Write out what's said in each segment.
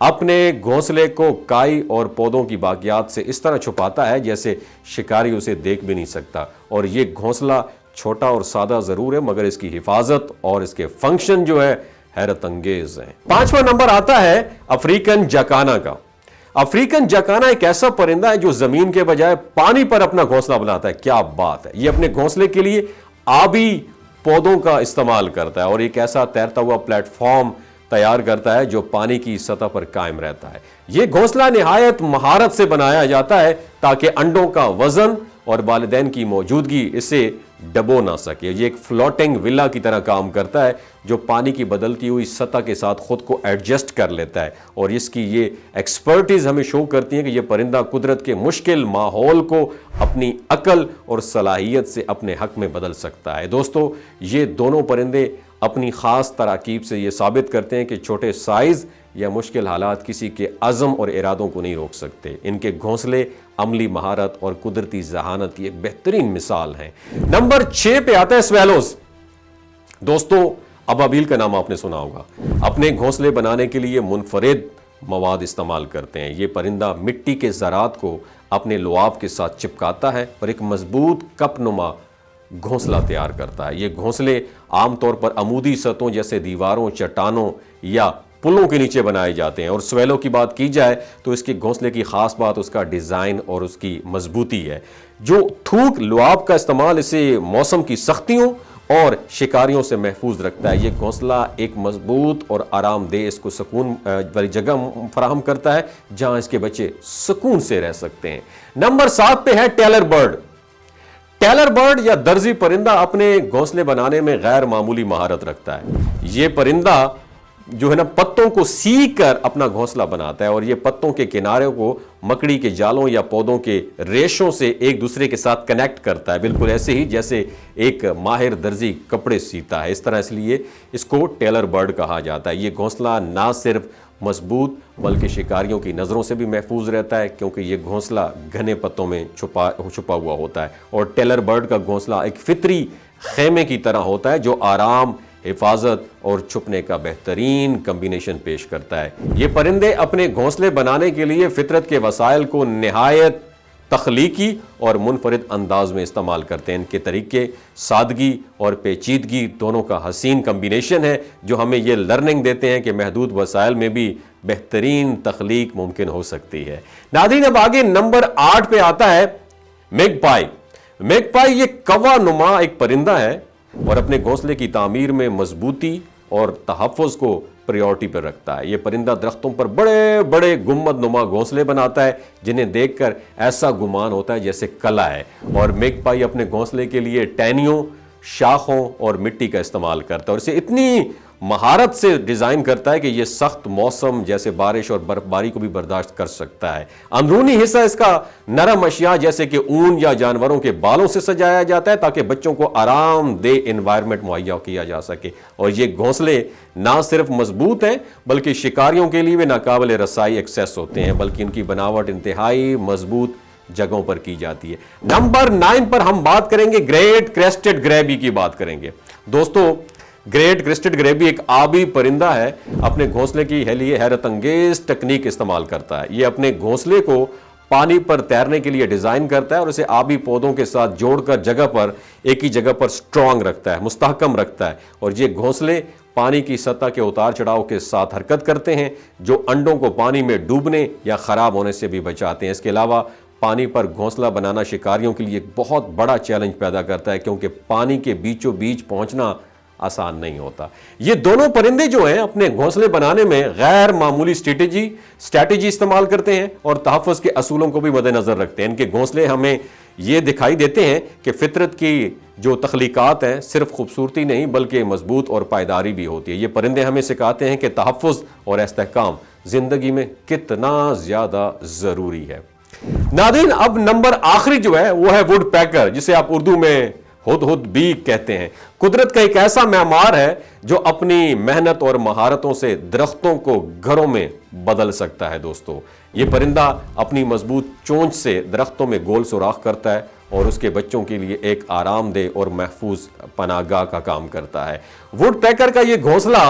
اپنے گھونسلے کو کائی اور پودوں کی باقیات سے اس طرح چھپاتا ہے جیسے شکاری اسے دیکھ بھی نہیں سکتا، اور یہ گھونسلہ چھوٹا اور سادہ ضرور ہے مگر اس کی حفاظت اور اس کے فنکشن جو ہے حیرت انگیز ہیں۔ 5واں نمبر آتا ہے افریقن جاکانا کا۔ افریقن جاکانا ایک ایسا پرندہ ہے جو زمین کے بجائے پانی پر اپنا گھونسلہ بناتا ہے۔ کیا بات ہے! یہ اپنے گھونسلے کے لیے آبی پودوں کا استعمال کرتا ہے اور ایک ایسا تیرتا ہوا پلیٹ فارم تیار کرتا ہے جو پانی کی سطح پر قائم رہتا ہے۔ یہ گھونسلہ نہایت مہارت سے بنایا جاتا ہے تاکہ انڈوں کا وزن اور والدین کی موجودگی اسے ڈبو نہ سکے۔ یہ ایک فلوٹنگ ولا کی طرح کام کرتا ہے جو پانی کی بدلتی ہوئی سطح کے ساتھ خود کو ایڈجسٹ کر لیتا ہے، اور اس کی یہ ایکسپرٹیز ہمیں شو کرتی ہے کہ یہ پرندہ قدرت کے مشکل ماحول کو اپنی عقل اور صلاحیت سے اپنے حق میں بدل سکتا ہے۔ دوستو، یہ دونوں پرندے اپنی خاص تراکیب سے یہ ثابت کرتے ہیں کہ چھوٹے سائز یا مشکل حالات کسی کے عزم اور ارادوں کو نہیں روک سکتے۔ ان کے گھونسلے عملی مہارت اور قدرتی ذہانت کی ایک بہترین مثال ہیں۔ نمبر 6 پہ آتا ہے سویلوز۔ دوستو، ابابیل کا نام آپ نے سنا ہوگا۔ اپنے گھونسلے بنانے کے لیے منفرد مواد استعمال کرتے ہیں۔ یہ پرندہ مٹی کے ذرات کو اپنے لعاب کے ساتھ چپکاتا ہے اور ایک مضبوط کپ نما گھونسلہ تیار کرتا ہے۔ یہ گھونسلے عام طور پر عمودی سطحوں جیسے دیواروں، چٹانوں یا پلوں کے نیچے بنائے جاتے ہیں، اور سویلو کی بات کی جائے تو اس کے گھونسلے کی خاص بات اس کا ڈیزائن اور اس کی مضبوطی ہے۔ جو تھوک لعاب کا استعمال اسے موسم کی سختیوں اور شکاریوں سے محفوظ رکھتا ہے۔ یہ گھونسلہ ایک مضبوط اور آرام دہ اس کو سکون والی جگہ فراہم کرتا ہے جہاں اس کے بچے سکون سے رہ سکتے ہیں۔ نمبر 7 پہ ہے ٹیلر برڈ۔ ٹیلر برڈ یا درزی پرندہ اپنے گھونسلے بنانے میں غیر معمولی مہارت رکھتا ہے۔ یہ پرندہ جو ہے نا پتوں کو سی کر اپنا گھونسلہ بناتا ہے، اور یہ پتوں کے کنارے کو مکڑی کے جالوں یا پودوں کے ریشوں سے ایک دوسرے کے ساتھ کنیکٹ کرتا ہے، بالکل ایسے ہی جیسے ایک ماہر درزی کپڑے سیتا ہے۔ اس طرح اس لیے اس کو ٹیلر برڈ کہا جاتا ہے۔ یہ گھونسلہ نہ صرف مضبوط بلکہ شکاریوں کی نظروں سے بھی محفوظ رہتا ہے کیونکہ یہ گھونسلہ گھنے پتوں میں چھپا ہوا ہوتا ہے، اور ٹیلر برڈ کا گھونسلہ ایک فطری خیمے کی طرح ہوتا ہے جو آرام، حفاظت اور چھپنے کا بہترین کمبینیشن پیش کرتا ہے۔ یہ پرندے اپنے گھونسلے بنانے کے لیے فطرت کے وسائل کو نہایت تخلیقی اور منفرد انداز میں استعمال کرتے ہیں۔ ان کے طریقے سادگی اور پیچیدگی دونوں کا حسین کمبینیشن ہے جو ہمیں یہ لرننگ دیتے ہیں کہ محدود وسائل میں بھی بہترین تخلیق ممکن ہو سکتی ہے۔ ناظرین، اب آگے نمبر 8 پہ آتا ہے میگ پائی۔ میگ پائی یہ کوا نما ایک پرندہ ہے اور اپنے گھونسلے کی تعمیر میں مضبوطی اور تحفظ کو پریورٹی پر رکھتا ہے۔ یہ پرندہ درختوں پر بڑے بڑے گنبد نما گھونسلے بناتا ہے جنہیں دیکھ کر ایسا گمان ہوتا ہے جیسے کلا ہے، اور میگ پائی اپنے گھونسلے کے لیے ٹہنیوں، شاخوں اور مٹی کا استعمال کرتا ہے، اور اسے اتنی مہارت سے ڈیزائن کرتا ہے کہ یہ سخت موسم جیسے بارش اور برف باری کو بھی برداشت کر سکتا ہے۔ اندرونی حصہ اس کا نرم اشیاء جیسے کہ اون یا جانوروں کے بالوں سے سجایا جاتا ہے تاکہ بچوں کو آرام دہ انوائرمنٹ مہیا کیا جا سکے، اور یہ گھونسلے نہ صرف مضبوط ہیں بلکہ شکاریوں کے لیے بھی ناقابل رسائی ایکسیس ہوتے ہیں، بلکہ ان کی بناوٹ انتہائی مضبوط جگہوں پر کی جاتی ہے۔ نمبر 9 پر ہم بات کریں گے گریٹ کریسٹڈ گریبی کی بات کریں گے۔ دوستو، گریٹ کریسٹڈ گریبی ایک آبی پرندہ ہے، اپنے گھونسلے کی لیے حیرت انگیز ٹیکنیک استعمال کرتا ہے۔ یہ اپنے گھونسلے کو پانی پر تیرنے کے لیے ڈیزائن کرتا ہے اور اسے آبی پودوں کے ساتھ جوڑ کر جگہ پر ایک ہی جگہ پر سٹرونگ رکھتا ہے، مستحکم رکھتا ہے، اور یہ گھونسلے پانی کی سطح کے اتار چڑھاؤ کے ساتھ حرکت کرتے ہیں جو انڈوں کو پانی میں ڈوبنے یا خراب ہونے سے بھی بچاتے ہیں۔ اس کے علاوہ پانی پر گھونسلہ بنانا شکاریوں کے لیے ایک بہت بڑا چیلنج پیدا کرتا ہے کیونکہ پانی کے بیچوں بیچ پہنچنا آسان نہیں ہوتا۔ یہ دونوں پرندے جو ہیں اپنے گھونسلے بنانے میں غیر معمولی اسٹریٹجی استعمال کرتے ہیں اور تحفظ کے اصولوں کو بھی مد نظر رکھتے ہیں۔ ان کے گھونسلے ہمیں یہ دکھائی دیتے ہیں کہ فطرت کی جو تخلیقات ہیں صرف خوبصورتی نہیں بلکہ مضبوط اور پائیداری بھی ہوتی ہے۔ یہ پرندے ہمیں سکھاتے ہیں کہ تحفظ اور استحکام زندگی میں کتنا زیادہ ضروری ہے۔ ناظرین، اب نمبر آخری جو ہے وہ ہے ووڈ پیکر، جسے آپ اردو میں ہد ہد بھی کہتے ہیں۔ قدرت کا ایک ایسا معمار ہے جو اپنی محنت اور مہارتوں سے درختوں کو گھروں میں بدل سکتا ہے۔ دوستو، یہ پرندہ اپنی مضبوط چونچ سے درختوں میں گول سوراخ کرتا ہے اور اس کے بچوں کے لیے ایک آرام دہ اور محفوظ پناہ گاہ کا کام کرتا ہے۔ ووڈ پیکر کا یہ گھونسلہ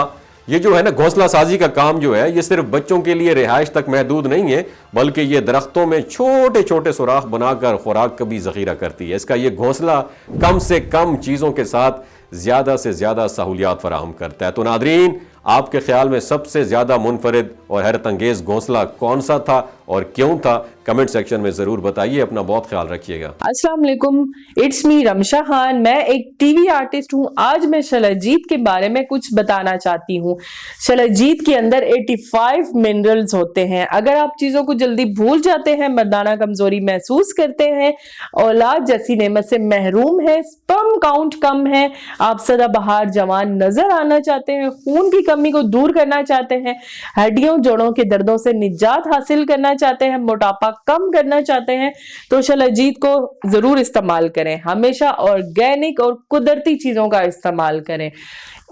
یہ جو ہے نا گھونسلہ سازی کا کام جو ہے یہ صرف بچوں کے لیے رہائش تک محدود نہیں ہے، بلکہ یہ درختوں میں چھوٹے چھوٹے سوراخ بنا کر خوراک کا بھی ذخیرہ کرتی ہے۔ اس کا یہ گھونسلہ کم سے کم چیزوں کے ساتھ زیادہ سے زیادہ سہولیات فراہم کرتا ہے۔ تو ناظرین، آپ کے خیال میں سب سے زیادہ منفرد اور حیرت انگیز گھونسلہ کون سا تھا اور کیوں تھا؟ کمنٹ سیکشن میں ضرور بتائیے۔ اپنا بہت خیال رکھیے گا۔ السلام علیکم، اٹس می رمشا خان۔ میں ایک ٹی وی آرٹسٹ ہوں۔ آج میں شلجیت کے بارے میں کچھ بتانا چاہتی ہوں۔ شلجیت کے اندر 85 منرلز ہوتے ہیں۔ اگر آپ چیزوں کو جلدی بھول جاتے ہیں، مردانہ کمزوری محسوس کرتے ہیں، اولاد جیسی نعمت سے محروم ہیں، سپرم کاؤنٹ کم ہے، آپ سدا بہار جوان نظر آنا چاہتے ہیں، خون کی کمی کو دور کرنا چاہتے ہیں، ہڈیوں جوڑوں کے دردوں سے نجات حاصل کرنا چاہتے ہیں، موٹاپا کم کرنا چاہتے ہیں، تو شلجیت کو ضرور استعمال کریں۔ ہمیشہ آرگینک اور قدرتی چیزوں کا استعمال کریں۔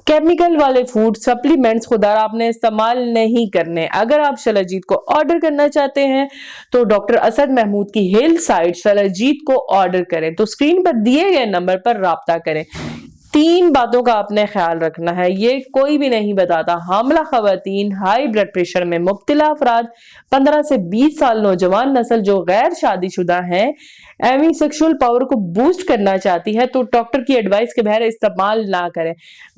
کیمیکل والے فوڈ سپلیمنٹس خدا آپ نے استعمال نہیں کرنے۔ اگر آپ شلجیت کو آرڈر کرنا چاہتے ہیں تو ڈاکٹر اسد محمود کی ہیل سائٹ شلجیت کو آرڈر کریں تو اسکرین پر دیے گئے نمبر پر رابطہ کریں۔ 3 باتوں کا آپ نے خیال رکھنا ہے، یہ کوئی بھی نہیں بتاتا۔ حاملہ خواتین، ہائی بلڈ پریشر میں مبتلا افراد، 15 سے 20 سال نوجوان نسل جو غیر شادی شدہ ہیں، ایمی سیکشول پاور کو بوسٹ کرنا چاہتی ہے تو ڈاکٹر کی ایڈوائس کے بغیر استعمال نہ کریں۔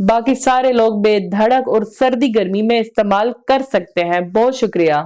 باقی سارے لوگ بے دھڑک اور سردی گرمی میں استعمال کر سکتے ہیں۔ بہت شکریہ۔